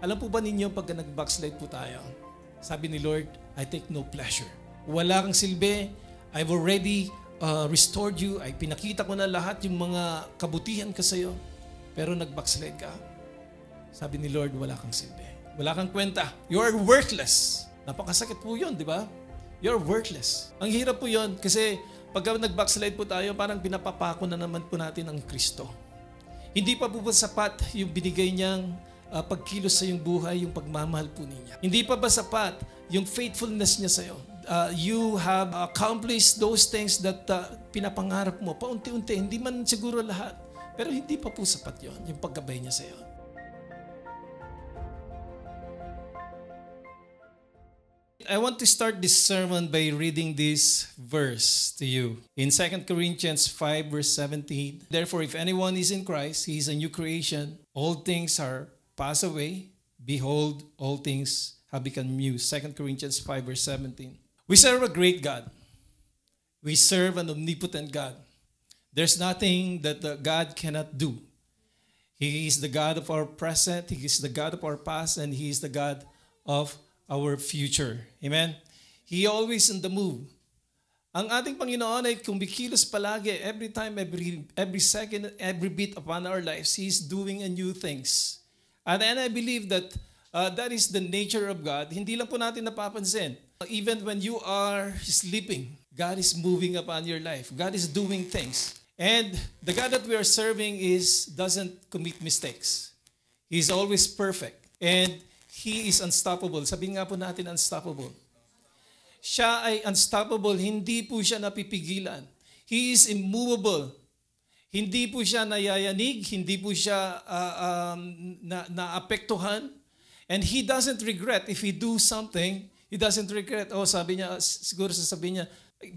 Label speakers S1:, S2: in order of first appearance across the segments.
S1: Alam po ba ninyo pagka nag-backslide po tayo, sabi ni Lord, I take no pleasure. Wala kang silbi, I've already restored you, ay pinakita ko na lahat yung mga kabutihan ka sa'yo, pero nag-backslide ka. Sabi ni Lord, wala kang silbi. Wala kang kwenta. You're worthless. Napakasakit po yun, di ba? You're worthless. Ang hirap po yun kasi pagka nag-backslide po tayo, parang pinapapako na naman po natin ang Kristo. Hindi pa po ba sapat yung binigay niyang pagkilos sa iyong buhay, yung pagmamahal po niya? Hindi pa ba sapat yung faithfulness niya sa iyo? You have accomplished those things that pinapangarap mo. Paunti-unti, hindi man siguro lahat. Pero hindi pa po sapat yon, yung paggabay niya sa iyo. I want to start this sermon by reading this verse to you. In 2 Corinthians 5 verse 17, therefore if anyone is in Christ, he is a new creation. All things are passed away. Behold, all things have become new. 2 Corinthians 5 verse 17. We serve a great God. We serve an omnipotent God. There's nothing that God cannot do. He is the God of our present, He is the God of our past, and He is the God of our future. Amen? He always in the move. Ang ating Panginoon ay kumikilos palagi, every time, every second, every bit upon our lives, He is doing a new things. And I believe that that is the nature of God. Hindi lang po natin napapansin. Even when you are sleeping, God is moving upon your life. God is doing things. And the God that we are serving doesn't commit mistakes. He is always perfect. And He is unstoppable. Sabihin nga po natin, unstoppable. Siya ay unstoppable. Hindi po siya napipigilan. He is immovable. Hindi po siya nayayanig. Hindi po siya naapektuhan. And He doesn't regret if He do something. He doesn't regret. Oh, sabi niya, siguro sasabihin niya,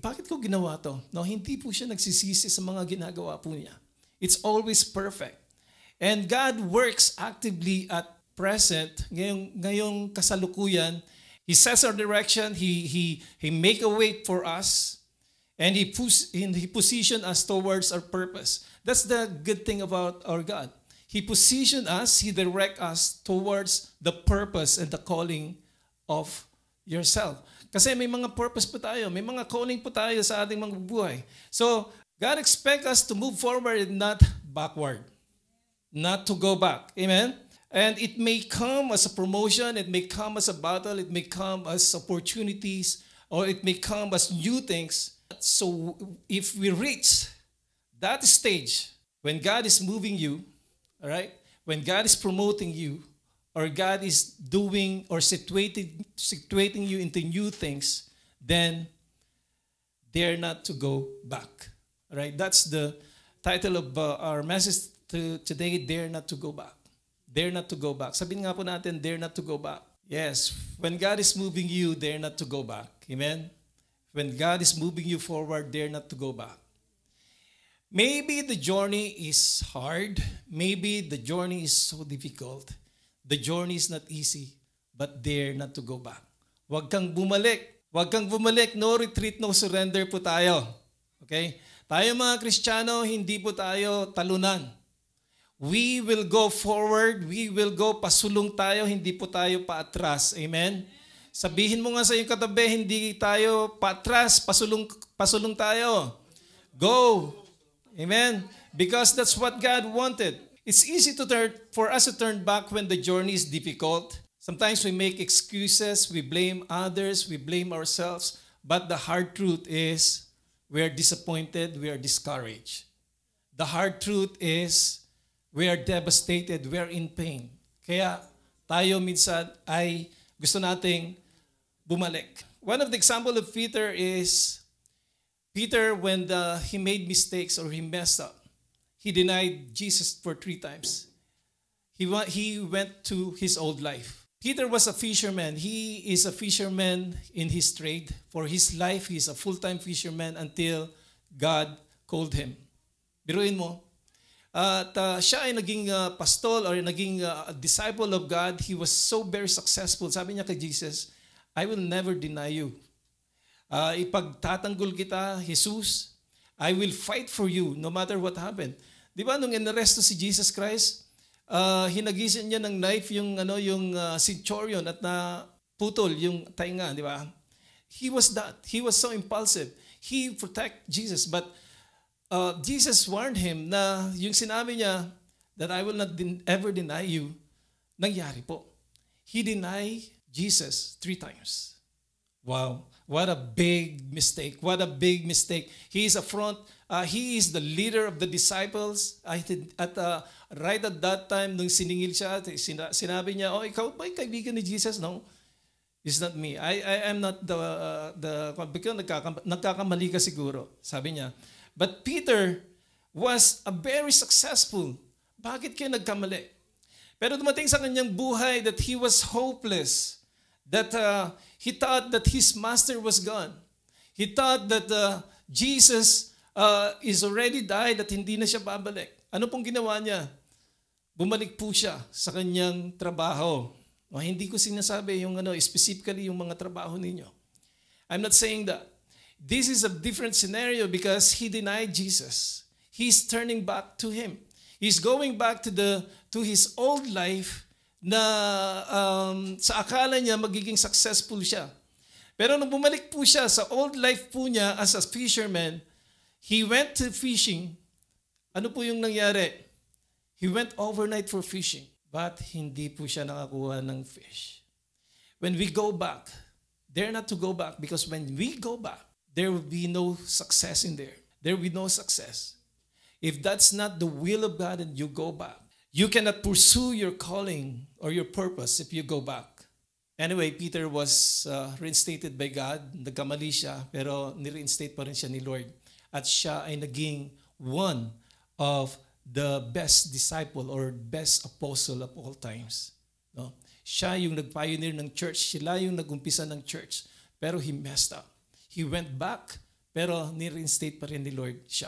S1: bakit ko ginawa to? No, hindi po siya nagsisisi sa mga ginagawa po niya. It's always perfect. And God works actively at present, ngayong kasalukuyan. He sets our direction, He make a way for us, and He position us towards our purpose. That's the good thing about our God. He position us, He direct us towards the purpose and the calling of yourself. Kasi may mga purpose po tayo, may mga calling po tayo sa ating mga buhay. So, God expects us to move forward and not backward. Not to go back. Amen? And it may come as a promotion, it may come as a battle, it may come as opportunities, or it may come as new things. So if we reach that stage, when God is moving you, all right, when God is promoting you, or God is doing or situating you into new things, then dare not to go back. All right, that's the title of our message today, Dare Not to Go Back. Dare not to go back. Sabihin nga po natin, dare not to go back. Yes, when God is moving you, dare not to go back. Amen? When God is moving you forward, dare not to go back. Maybe the journey is hard. Maybe the journey is so difficult. The journey is not easy, but dare not to go back. Huwag kang bumalik. Huwag kang bumalik. No retreat, no surrender po tayo. Okay? Tayo mga Kristiyano, hindi po tayo talunan. We will go forward, we will go, pasulong tayo, hindi po tayo paatras. Amen? Sabihin mo nga sa iyong katabi, hindi tayo paatras, pasulong tayo. Go! Amen? Because that's what God wanted. It's easy for us to turn back when the journey is difficult. Sometimes we make excuses, we blame others, we blame ourselves. But the hard truth is, we are disappointed, we are discouraged. The hard truth is, we are devastated, we are in pain. Kaya tayo minsan ay gusto nating bumalik. One of the example of Peter is, Peter when he made mistakes or he messed up, he denied Jesus for 3 times. He went to his old life. Peter was a fisherman. He is a fisherman in his trade. For his life, he is a full-time fisherman until God called him. Biruin mo, at siya ay naging pastol or naging disciple of God. He was so very successful. Sabi niya kay Jesus, I will never deny you. Ipagtatanggol kita, Jesus. I will fight for you no matter what happened. Di ba nung inaresto si Jesus Christ, hinagisan niya ng knife yung centurion at na putol yung tainga, di ba? He was that. He was so impulsive. He protect Jesus, but Jesus warned him na yung sinabi niya that I will not ever deny you, nangyari po. He denied Jesus 3 times. Wow, what a big mistake. What a big mistake. He is he is the leader of the disciples. Right at that time, nung siningil siya, sinabi niya, ikaw ba kaibigan ni Jesus? No, it's not me. I am not nagkakamali ka siguro, sabi niya. But Peter was a very successful. Bakit kaya nagkamali? Pero dumating sa kanyang buhay that he was hopeless. That he thought that his master was gone. He thought that Jesus is already died at hindi na siya babalik. Ano pong ginawa niya? Bumalik po siya sa kanyang trabaho. Hindi ko sinasabi yung specifically yung mga trabaho ninyo. I'm not saying that. This is a different scenario because he denied Jesus. He's turning back to him. He's going back to his old life na sa akala niya magiging successful siya. Pero nung bumalik po siya sa old life po niya as a fisherman, he went to fishing. Ano po yung nangyari? He went overnight for fishing, but hindi po siya nakakuha ng fish. When we go back, dare not to go back because when we go back, there will be no success in there. There will be no success. If that's not the will of God and you go back, you cannot pursue your calling or your purpose if you go back. Anyway, Peter was reinstated by God. Nagkamali siya, pero ni-reinstate pa rin siya ni Lord. At siya ay naging one of the best disciple or best apostle of all times. No? Siya yung nag-pioneer ng church. Sila yung nag-umpisa ng church. Pero he messed up. He went back, pero ni-reinstate pa rin ni Lord siya.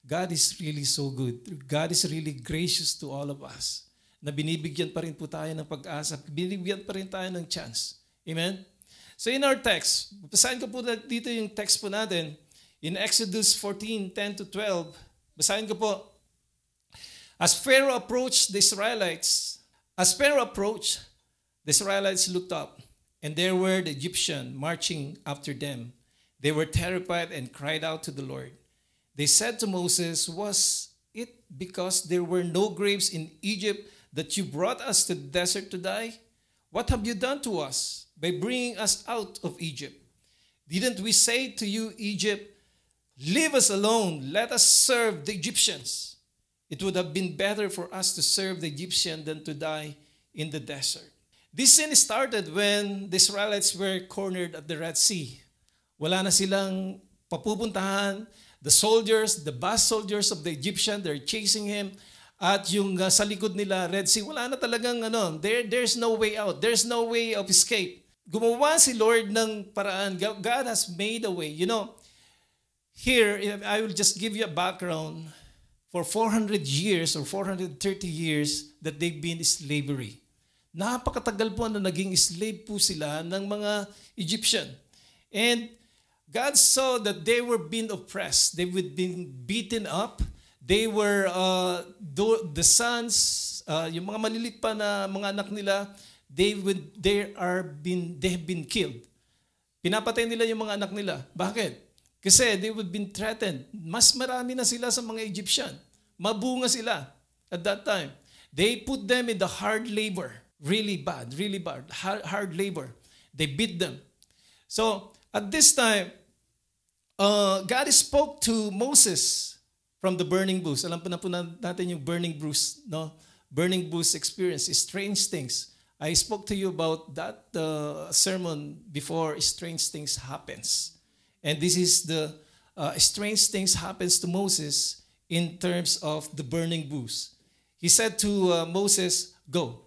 S1: God is really so good. God is really gracious to all of us. Na binibigyan pa rin po tayo ng pag-asa. Binibigyan pa rin tayo ng chance. Amen? So in our text, basahin ko po dito yung text po natin. In Exodus 14:10-12, basahin ko po. As Pharaoh approached, the Israelites looked up, and there were the Egyptians marching after them. They were terrified and cried out to the Lord. They said to Moses, was it because there were no graves in Egypt that you brought us to the desert to die? What have you done to us by bringing us out of Egypt? Didn't we say to you, Egypt, leave us alone, let us serve the Egyptians? It would have been better for us to serve the Egyptians than to die in the desert. This sin started when the Israelites were cornered at the Red Sea. Wala na silang papupuntahan. The soldiers, the vast soldiers of the Egyptian, they're chasing him. At yung sa likod nila, Red Sea, wala na talagang there's no way out. There's no way of escape. Gumawa si Lord ng paraan. God has made a way. You know, here, I will just give you a background. For 400 years or 430 years that they've been in slavery. Napakatagal po na naging slave po sila ng mga Egyptian. And God saw that they were being oppressed. They were being beaten up. They were, the sons, yung mga malilit pa na mga anak nila, they have been killed. Pinapatay nila yung mga anak nila. Bakit? Kasi they would been threatened. Mas marami na sila sa mga Egyptian. Mabunga sila at that time. They put them in the hard labor. Really bad. Hard labor. They beat them. So, at this time, God spoke to Moses from the burning bush. Alam po natin yung burning bush, no? Burning bush experience, strange things. I spoke to you about that sermon before strange things happens. And this is the strange things happens to Moses in terms of the burning bush. He said to Moses, go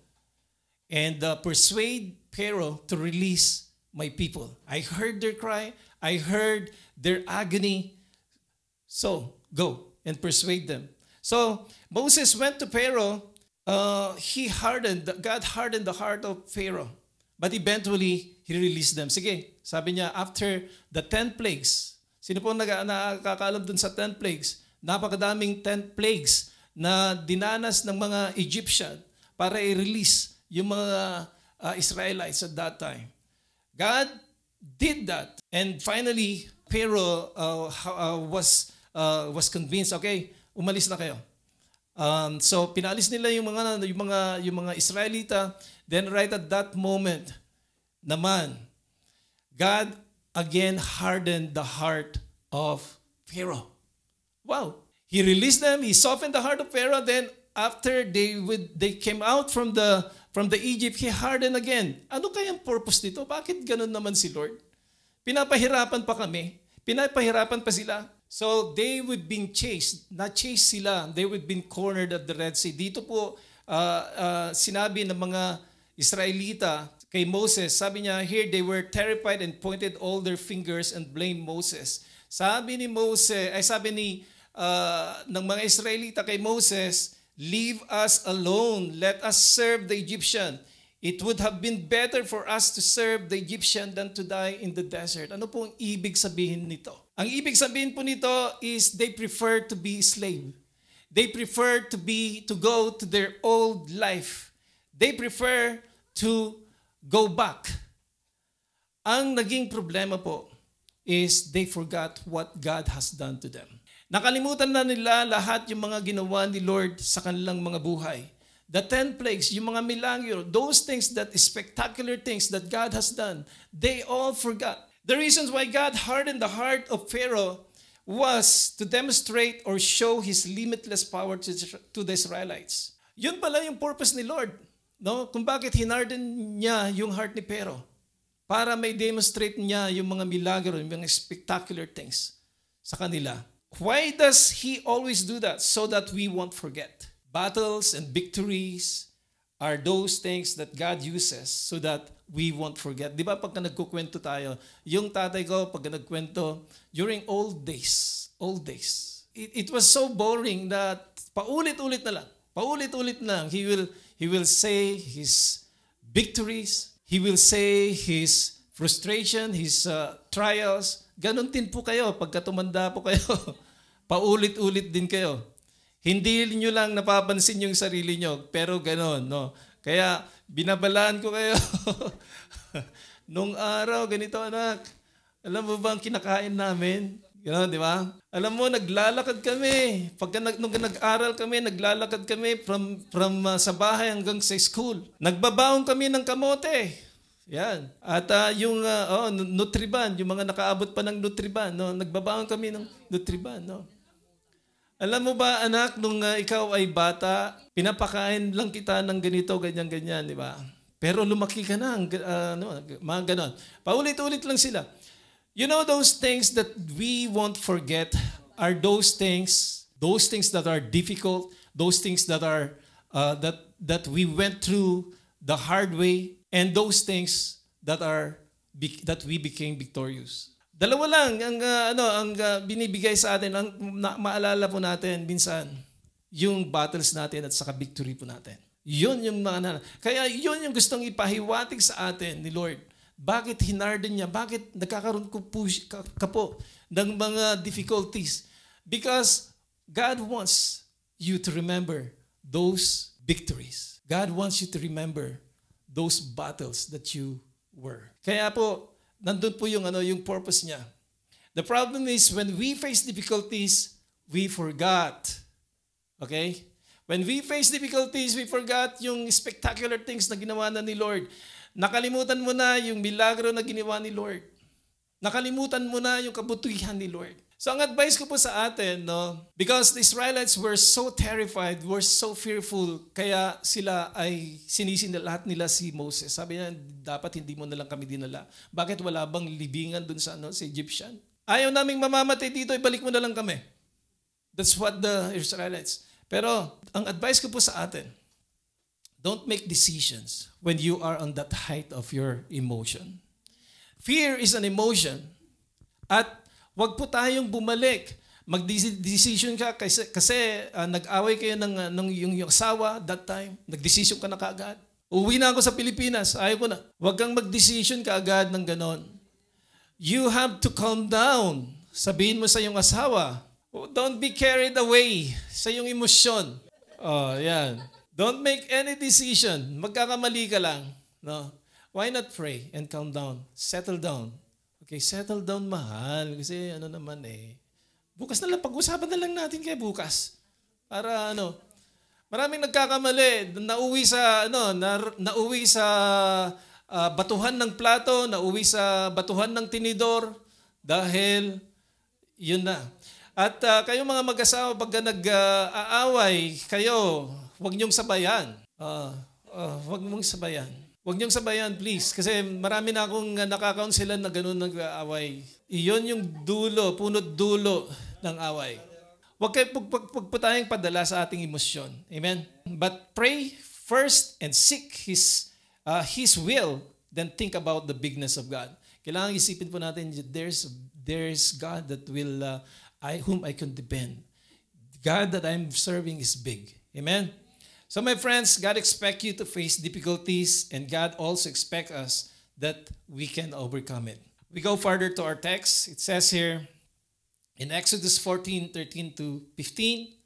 S1: and persuade Pharaoh to release my people. I heard their cry. I heard their agony. So go and persuade them. So Moses went to Pharaoh. God hardened the heart of Pharaoh. But eventually, he released them. Sige, sabi niya, after the 10 plagues, sino po nakakaalam dun sa 10 plagues? Napakadaming 10 plagues na dinanas ng mga Egyptian. para i-release yung mga Israelites at that time. God did that. And finally, Pharaoh was convinced, okay, umalis na kayo. So pinalis nila yung mga Israelita. Then right at that moment naman, God again hardened the heart of Pharaoh. Wow. He released them, he softened the heart of Pharaoh, then after they came out from the Egypt, he hardened again. Ano kayang purpose nito? Bakit ganun naman si Lord? Pinapahirapan pa kami. Pinapahirapan pa sila. So they would be chased. Na-chase sila. They would be cornered at the Red Sea. Dito po sinabi ng mga Israelita kay Moses, sabi niya, here they were terrified and pointed all their fingers and blamed Moses. Sabi ng mga Israelita kay Moses, leave us alone. Let us serve the Egyptian. It would have been better for us to serve the Egyptian than to die in the desert. Ano po ang ibig sabihin nito? Ang ibig sabihin po nito is they prefer to be slave. They prefer to go to their old life. They prefer to go back. Ang naging problema po is they forgot what God has done to them. Nakalimutan na nila lahat yung mga ginawa ni Lord sa kanilang mga buhay. The 10 plagues, yung mga milagro, those things spectacular things that God has done, they all forgot. The reasons why God hardened the heart of Pharaoh was to demonstrate or show His limitless power to the Israelites. Yun pala yung purpose ni Lord. No? Kung bakit hinarden niya yung heart ni Pharaoh. Para may demonstrate niya yung mga milagro, yung mga spectacular things sa kanila. Why does He always do that? So that we won't forget. Battles and victories are those things that God uses so that we won't forget. Di ba pagka nagkukwento tayo, yung tatay ko pagka nagkwento, during old days, it was so boring that paulit-ulit na lang. He will say his victories, he will say his frustration, his trials. Ganon din po kayo pagka tumanda po kayo. Paulit-ulit din kayo. Hindi niyo lang napapansin yung sarili niyo, pero ganon, no? Kaya binabalaan ko kayo. Nung araw, ganito anak, alam mo ba ang kinakain namin? Ganon, di ba? Alam mo, naglalakad kami. Nung nag-aral kami, naglalakad kami from sa bahay hanggang sa school. Nagbabaon kami ng kamote. Yan. At yung Nutriban, yung mga nakaabot pa ng Nutriban, no? Nagbabaon kami ng Nutriban, no? Alam mo ba, anak, nung ikaw ay bata, pinapakain lang kita ng ganito, ganyan, di ba? Pero lumaki ka na, mga ganon. Paulit-ulit lang sila. You know, those things that we won't forget are those things that are difficult, those things that are that we went through the hard way, and those things that we became victorious. Dalawa lang ang binibigay sa atin, ang maalala po natin minsan, yung battles natin at saka victory po natin. Yun yung mga kaya yun yung gustong ipahiwatig sa atin ni Lord. Bakit hinarden niya? Bakit nagkakaroon ka po ng mga difficulties? Because God wants you to remember those victories. God wants you to remember those battles that you were. Kaya po, nandun po yung purpose niya. The problem is when we face difficulties, we forgot. Okay? When we face difficulties, we forgot yung spectacular things na ginawa na ni Lord. Nakalimutan mo na yung milagro na ginawa ni Lord. Nakalimutan mo na yung kabutihan ni Lord. So ang advice ko po sa atin, no, because the Israelites were so terrified, were so fearful, kaya sila ay sinisin lahat nila si Moses. Sabi niya, dapat hindi mo na lang kami dinala. Bakit wala bang libingan dun sa Egyptian? Ayaw naming mamamatay dito, ibalik mo na lang kami. That's what the Israelites. Pero ang advice ko po sa atin, don't make decisions when you are on that height of your emotion. Fear is an emotion. At wag po tayong bumalik. Mag-decision ka kasi nag-away kayo ng yung asawa that time. Nag-decision ka na kaagad. Uwi na ako sa Pilipinas. Ayaw ko na. Wag kang mag-decision kaagad ng ganon. You have to calm down. Sabihin mo sa iyong asawa, don't be carried away sa iyong emosyon. Oh, yan. Don't make any decision. Magkakamali ka lang. No? Why not pray and calm down? Settle down. Okay, settle down, mahal. Kasi ano naman bukas na lang, pag-usapan na lang natin kaya bukas. Para maraming nagkakamali. Nauwi sa batuhan ng plato, nauwi sa batuhan ng tinidor dahil yun na. At kayong mga mag-asawa, pagka nag-aaway kayo, huwag niyong sabayan. Huwag mong sabayan. Huwag niyong sabayan, please. Kasi marami na akong nakakaunsilan na ganun nag-aaway. Iyon yung punot dulo ng away. Huwag kayo tayong padala sa ating emosyon. Amen? But pray first and seek His will, then think about the bigness of God. Kailangan isipin po natin, there's God that will, whom I can depend. God that I'm serving is big. Amen? So my friends, God expects you to face difficulties, and God also expects us that we can overcome it. We go further to our text. It says here in Exodus 14:13 to 15,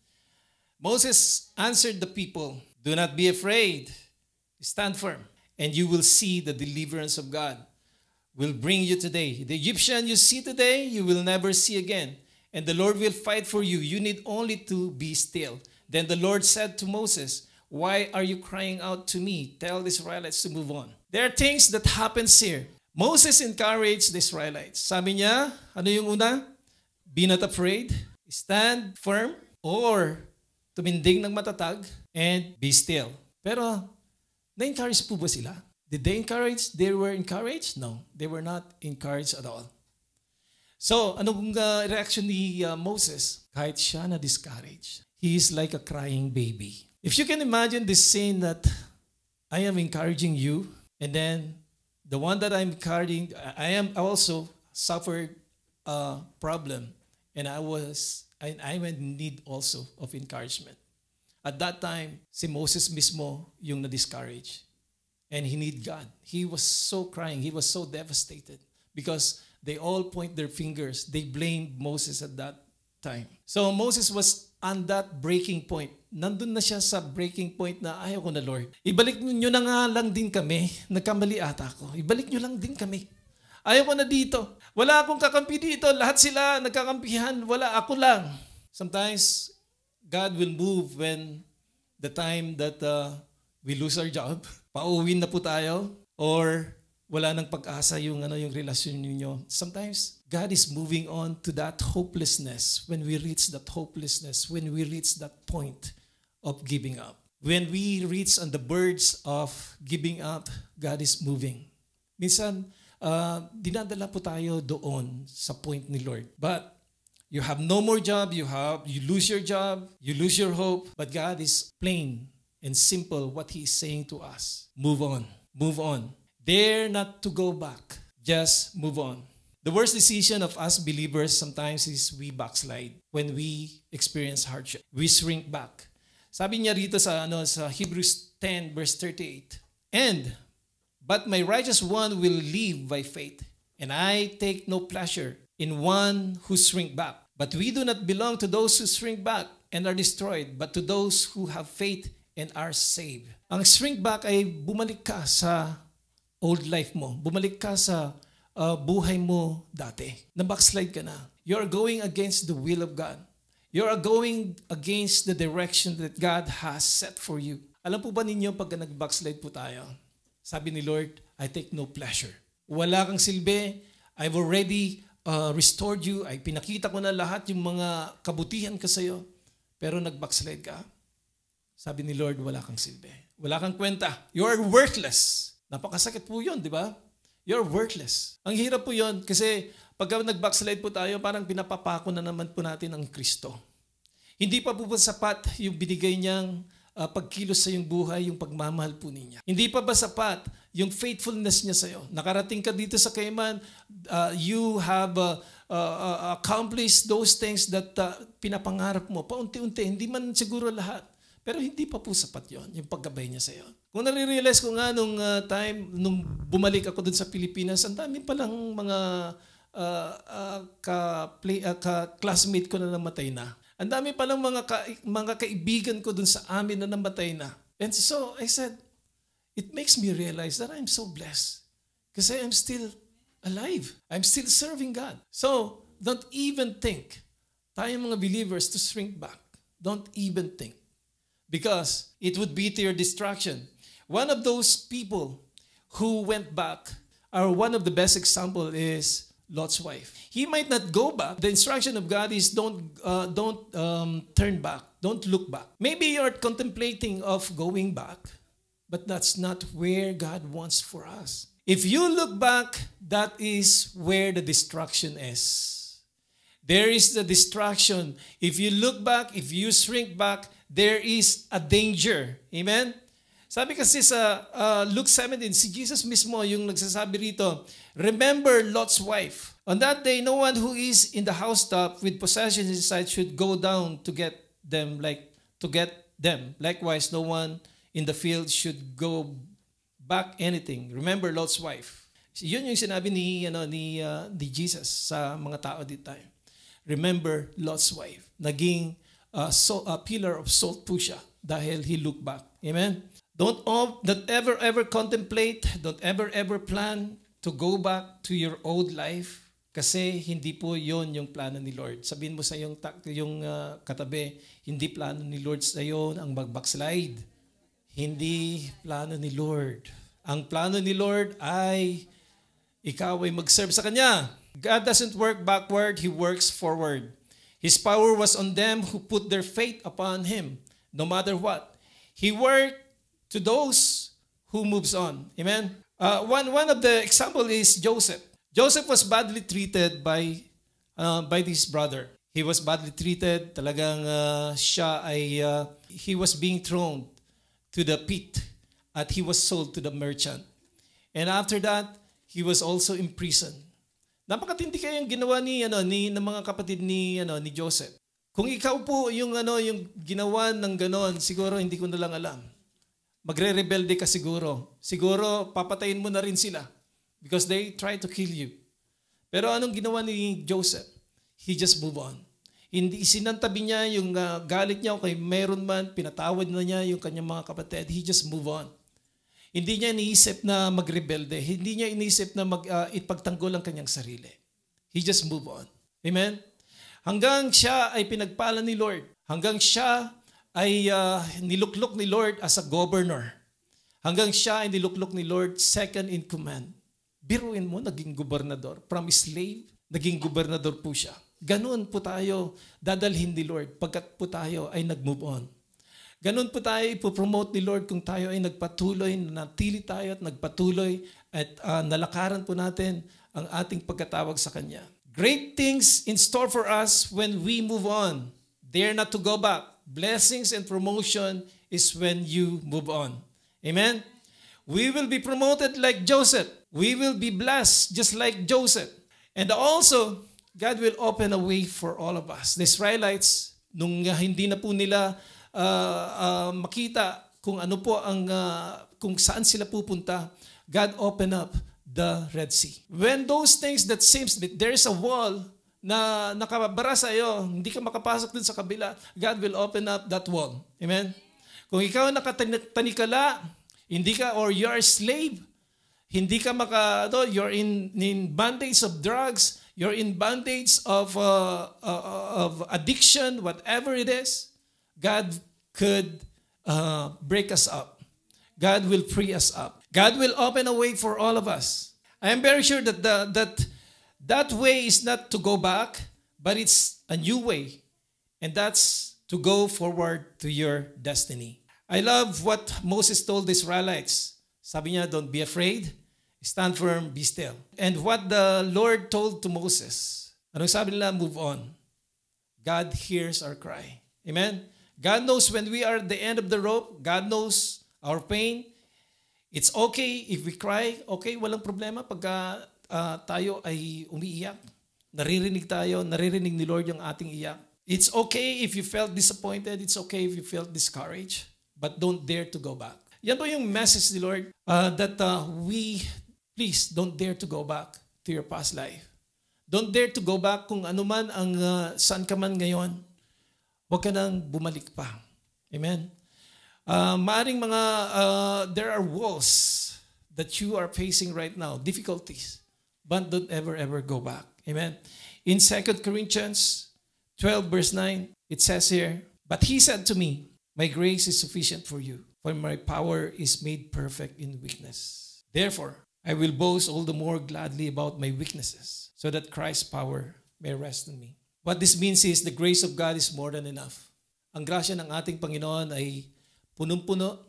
S1: Moses answered the people, "Do not be afraid. Stand firm, and you will see the deliverance of God will bring you today. The Egyptian you see today, you will never see again. And the Lord will fight for you. You need only to be still." Then the Lord said to Moses, "Why are you crying out to me? Tell the Israelites to move on." There are things that happens here. Moses encouraged the Israelites. Sabi niya, ano yung una? Be not afraid, stand firm, or tumindig ng matatag, and be still. Pero, na-encourage po ba sila? Did they encourage? They were encouraged? No, they were not encouraged at all. So, anong reaction ni Moses? Kahit siya na-discourage. He is like a crying baby. If you can imagine this scene that I am encouraging you, and then the one that I'm encouraging, I am also suffered a problem, and I went in need also of encouragement. At that time, si Moses mismo yung na-discourage. And he need God. He was so crying. He was so devastated because they all point their fingers. They blamed Moses at that time. So Moses was on that breaking point. Nandun na siya sa breaking point na ayaw ko na, Lord. Ibalik nyo na nga lang din kami. Nagkamali ata ako. Ibalik nyo lang din kami. Ayaw ko na dito. Wala akong kakampi dito. Lahat sila nagkakampihan. Wala, ako lang. Sometimes, God will move when the time that we lose our job. Pauwi na po tayo. Or wala nang pag-asa yung relasyon niyo. Sometimes, God is moving on to that hopelessness. When we reach that hopelessness, when we reach that point of giving up. When we reach on the verge of giving up, God is moving. Minsan, dinadala po tayo doon sa point ni Lord. But you have no more job, you lose your job, you lose your hope, but God is plain and simple what He is saying to us. Move on. Move on. Dare not to go back. Just move on. The worst decision of us believers sometimes is we backslide when we experience hardship. We shrink back. Sabi niya rito sa Hebrews 10 verse 38. But my righteous one will live by faith, and I take no pleasure in one who shrink back. But we do not belong to those who shrink back and are destroyed, but to those who have faith and are saved. Ang shrink back ay bumalik ka sa old life mo. Bumalik ka sa buhay mo dati. Na-backslide ka na. You're going against the will of God. You're going against the direction that God has set for you. Alam po ba ninyo pag nag-backslide po tayo? Sabi ni Lord, I take no pleasure. Wala kang silbi. I've already restored you. Ay pinakita ko na lahat yung mga kabutihan ka sa'yo. Pero nag-backslide ka. Sabi ni Lord, wala kang silbi. Wala kang kwenta. You're worthless. Napakasakit po yun, di ba? You're worthless. Ang hirap po yun kasi pag nag-backslide po tayo, parang pinapapako na naman po natin ang Kristo. Hindi pa po sapat yung binigay niyang pagkilos sa iyong buhay, yung pagmamahal po niya. Hindi pa ba sapat yung faithfulness niya sa iyo? Nakarating ka dito sa Cayman, you have accomplished those things that pinapangarap mo. Paunti-unti, hindi man siguro lahat. Pero hindi pa po sapat yon, yung paggabay niya sa iyo. Kung nare-realize ko nga nung nung bumalik ako dun sa Pilipinas, ang dami palang mga classmate ko na namatay na. Ang dami palang mga kaibigan ko dun sa amin na namatay na. And so I said, it makes me realize that I'm so blessed because I am still alive. I'm still serving God. So don't even think, tayo mga believers, to shrink back. Don't even think. Because it would be to your distraction. One of those people who went back, or one of the best example is Lot's wife. He might not go back. The instruction of God is don't turn back. Don't look back. Maybe you're contemplating of going back, but that's not where God wants for us. If you look back, that is where the distraction is. There is the distraction. If you look back, if you shrink back, there is a danger. Amen? Sabi kasi sa Luke 17, si Jesus mismo yung nagsasabi rito, remember Lot's wife. On that day, no one who is in the housetop with possessions inside should go down to get them. Likewise, no one in the field should go back anything. Remember Lot's wife. Yun yung sinabi ni Jesus sa mga tao dito tayo. Remember Lot's wife. Naging pillar of salt po siya dahil he looked back. Amen? Don't ever contemplate, don't ever plan to go back to your old life kasi hindi po yon yung plano ni Lord. Sabihin mo sa yung katabi, hindi plano ni Lord sa iyo ang mag-backslide. Hindi plano ni Lord. Ang plano ni Lord ay ikaw ay mag-serve sa Kanya. God doesn't work backward, He works forward. His power was on them who put their faith upon Him, no matter what. He worked to those who moves on. Amen? One of the example is Joseph. Joseph was badly treated by his brother. He was badly treated. Talagang he was being thrown to the pit at he was sold to the merchant. And after that, he was also imprisoned. Napakatindi kaya yung ginawa ng mga kapatid ni Joseph. Kung ikaw po yung ginawa ng ganon, siguro hindi ko na lang alam. Magre-rebelde ka siguro. Siguro papatayin mo na rin sila because they try to kill you. Pero anong ginawa ni Joseph? He just move on. Hindi sinantabi niya yung galit niya o kay meron man, pinatawad na niya yung kanyang mga kapatid. He just move on. Hindi niya iniisip na magrebelde. Hindi niya iniisip na ipagtanggol ang kanyang sarili. He just move on. Amen? Hanggang siya ay pinagpala ni Lord. Hanggang siya ay niluklok ni Lord as a governor. Hanggang siya ay niluklok ni Lord second in command. Biruin mo, naging gobernador. From slave, naging gobernador po siya. Ganun po tayo dadalhin ni Lord pagkat po tayo ay nag-move on. Ganun po tayo ipopromote ni Lord kung tayo ay nagpatuloy, natili tayo at nagpatuloy at nalakaran po natin ang ating pagkatawag sa Kanya. Great things in store for us when we move on. Dare not to go back. Blessings and promotion is when you move on. Amen? We will be promoted like Joseph. We will be blessed just like Joseph. And also, God will open a way for all of us. The Israelites, nung hindi na po nila makita kung ano po kung saan sila pupunta, God opened up the Red Sea. When those things that seems that there is a wall na nakabara sa iyo, hindi ka makapasok dun sa kabila, God will open up that wall. Amen? Kung ikaw nakatanikala, hindi ka, or you are a slave, hindi ka you're in bondage of drugs, you're in bondage of addiction, whatever it is, God could break us up. God will free us up. God will open a way for all of us. I am very sure that that way is not to go back, but it's a new way. And that's to go forward to your destiny. I love what Moses told the Israelites. Sabi niya, don't be afraid. Stand firm, be still. And what the Lord told to Moses, anong sabi nila? Move on. God hears our cry. Amen? God knows when we are at the end of the rope. God knows our pain. It's okay if we cry. Okay, walang problema pagka tayo ay umiiyak. Naririnig ni Lord yung ating iyak. It's okay if you felt disappointed. It's okay if you felt discouraged. But don't dare to go back. Yan po yung message ni Lord that we, please, don't dare to go back to your past life. Don't dare to go back kung ano man ang saan ka man ngayon. Huwag ka nang bumalik pa. Amen? Maaring there are walls that you are facing right now, difficulties, but don't ever go back. Amen. In 2 Corinthians 12 verse 9, it says here, "But he said to me, my grace is sufficient for you, for my power is made perfect in weakness. Therefore, I will boast all the more gladly about my weaknesses, so that Christ's power may rest on me." What this means is the grace of God is more than enough. Ang grasya ng ating Panginoon ay punong-puno.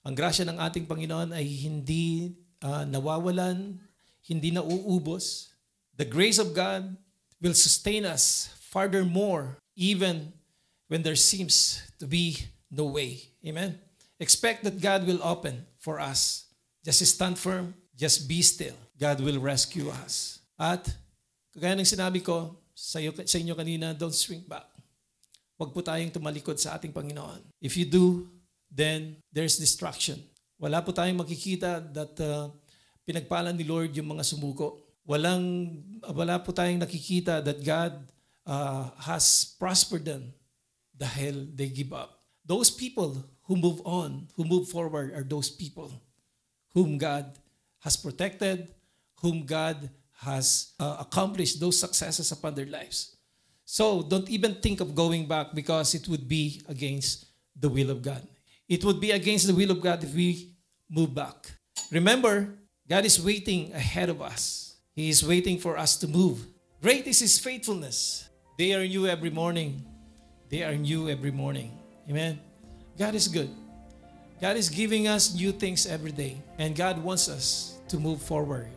S1: Ang grasya ng ating Panginoon ay hindi nawawalan, hindi nauubos. The grace of God will sustain us furthermore, even when there seems to be no way. Amen? Expect that God will open for us. Just stand firm. Just be still. God will rescue us. At kagaya ng sinabi ko sa inyo kanina, don't shrink back. Huwag po tayong tumalikod sa ating Panginoon. If you do, then there's destruction. Wala po tayong makikita that pinagpalan ni Lord yung mga sumuko. Wala po tayong nakikita that God has prospered them dahil they give up. Those people who move on, who move forward, are those people whom God has protected, whom God has accomplished those successes upon their lives. So don't even think of going back, because it would be against the will of God. It would be against the will of God if we move back. Remember, God is waiting ahead of us. He is waiting for us to move. Great is His faithfulness. They are new every morning. They are new every morning. Amen. God is good. God is giving us new things every day. And God wants us to move forward.